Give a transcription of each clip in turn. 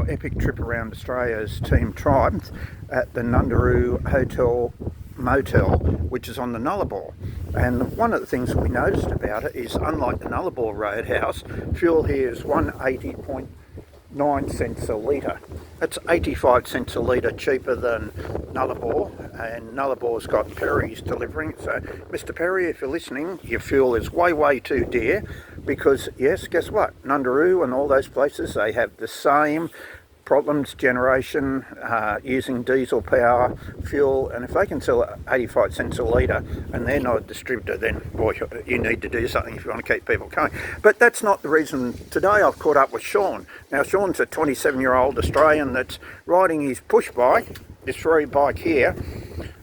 Epic trip around Australia's Team Tribes at the Nullarbor Hotel Motel, which is on the Nullarbor. And one of the things that we noticed about it is, unlike the Nullarbor Roadhouse, fuel here is 180.9 cents a litre. That's 85 cents a litre cheaper than Nullarbor, and Nullabor's got Perry's delivering. So, Mr. Perry, if you're listening, your fuel is way too dear, because yes, guess what? Nullarbor and all those places, they have the same problems, generation, using diesel power fuel, and if they can sell 85 cents a litre and they're not a distributor, then boy, you need to do something if you want to keep people coming. But that's not the reason. Today I've caught up with Shaun. Now Shaun's a 27-year-old Australian that's riding his push bike, this free bike here,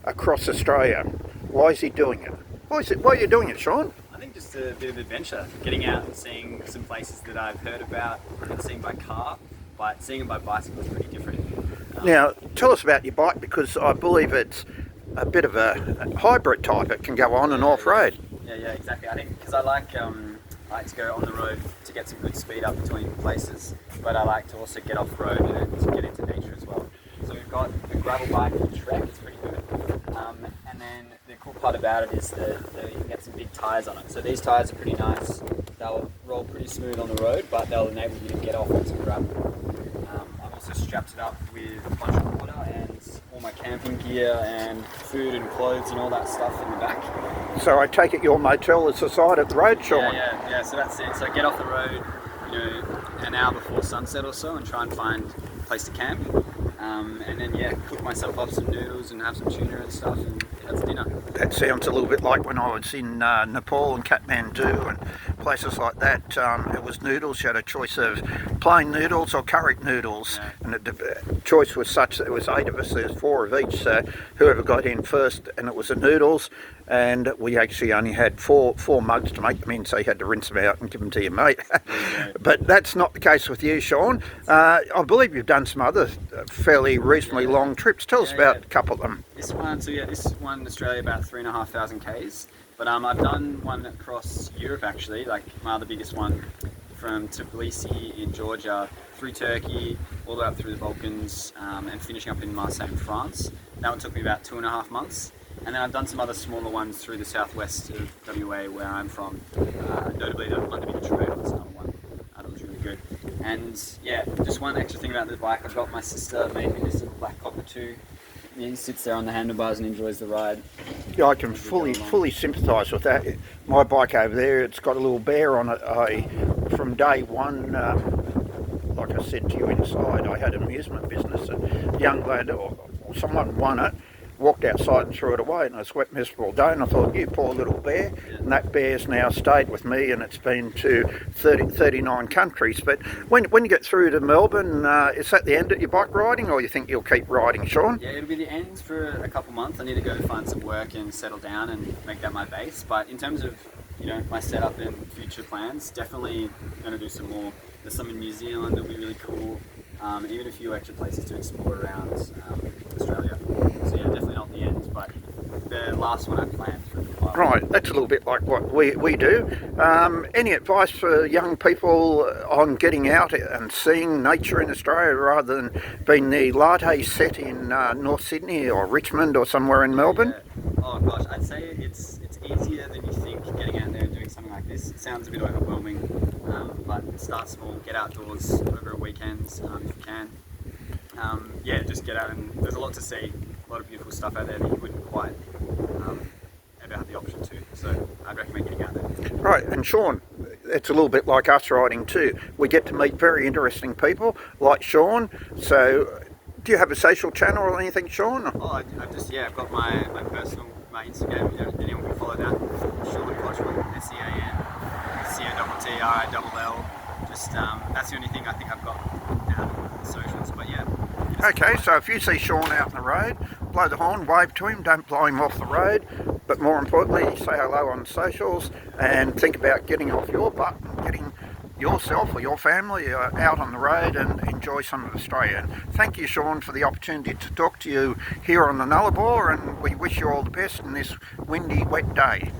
across Australia. Why is he doing it? Why are you doing it, Shaun? I think just a bit of adventure, getting out and seeing some places that I've heard about and seeing by car. But seeing it by bicycle is pretty different. Now, tell us about your bike, because I believe it's a bit of a hybrid type. It can go on and off-road. Yeah, exactly. I think because I like to go on the road to get some good speed up between places, but I like to also get off-road and to get into nature as well. So we've got the gravel bike for Trek, it's pretty good. And then the cool part about it is that you can get some big tyres on it. So these tyres are pretty nice. They'll roll pretty smooth on the road, but they'll enable you to get off on some gravel. I've also strapped it up with a bunch of water and all my camping gear and food and clothes and all that stuff in the back. So I take it your motel is the side of the road, Shaun? Yeah, so that's it. So get off the road, an hour before sunset or so, and try and find a place to camp. And then cook myself up some noodles and have some tuna and stuff, and that's dinner. That sounds a little bit like when I was in Nepal and Kathmandu and places like that. It was noodles. You had a choice of plain noodles or curry noodles, and the choice was such that there was 8 of us. There's 4 of each, so whoever got in first, and it was the noodles. And we actually only had four mugs to make them in, so you had to rinse them out and give them to your mate. But that's not the case with you, Shaun. I believe you've done some other fairly reasonably long trips. Tell us about a couple of them. This one in Australia, about 3,500 k's. But I've done one across Europe actually, like my other biggest one, from Tbilisi in Georgia through Turkey, all the way up through the Balkans, and finishing up in Marseille in France. That one took me about 2.5 months. And then I've done some other smaller ones through the southwest of WA, where I'm from. Notably the London Road was another one. That was really good. And just one extra thing about the bike, I've got my sister made me this little black cockatoo. He sits there on the handlebars and enjoys the ride. Yeah, I can fully sympathise with that. My bike over there, it's got a little bear on it. From day one, like I said to you inside, I had an amusement business. A young lad or someone won it, walked outside and threw it away, and I was wet miserable day, and I thought, you poor little bear. And that bear's now stayed with me, and it's been to 39 countries. But when you get through to Melbourne, is that the end of your bike riding, or you think you'll keep riding, Shaun? Yeah, it'll be the end for a couple months. I need to go find some work and settle down and make that my base. But in terms of my setup and future plans, definitely going to do some more. There's some in New Zealand that'll be really cool. Even a few extra places to explore around Australia. So definitely not the end, but the last one I planned for a while. Right, that's a little bit like what we do. Any advice for young people on getting out and seeing nature in Australia, rather than being the latte set in North Sydney or Richmond or somewhere in Melbourne? Yeah. Oh gosh, I'd say it's easier than you think getting out there and doing something like this. It sounds a bit overwhelming, but start small, get outdoors over a weekend if you can. Just get out, and there's a lot to see, a lot of beautiful stuff out there that you wouldn't quite ever have the option to. So I'd recommend getting out there. Right, and Shaun, it's a little bit like us riding too. We get to meet very interesting people like Shaun. So do you have a social channel or anything, Shaun? Oh, I've got my personal, my Instagram. Anyone can follow that. Shaun Cottrell, SEAN, Just that's the only thing I think I've got down on the socials. But Okay, so if you see Shaun out on the road, blow the horn, wave to him, don't blow him off the road, but more importantly, say hello on socials and think about getting off your butt and getting yourself or your family out on the road and enjoy some of Australia. And thank you, Shaun, for the opportunity to talk to you here on the Nullarbor, and we wish you all the best in this windy, wet day.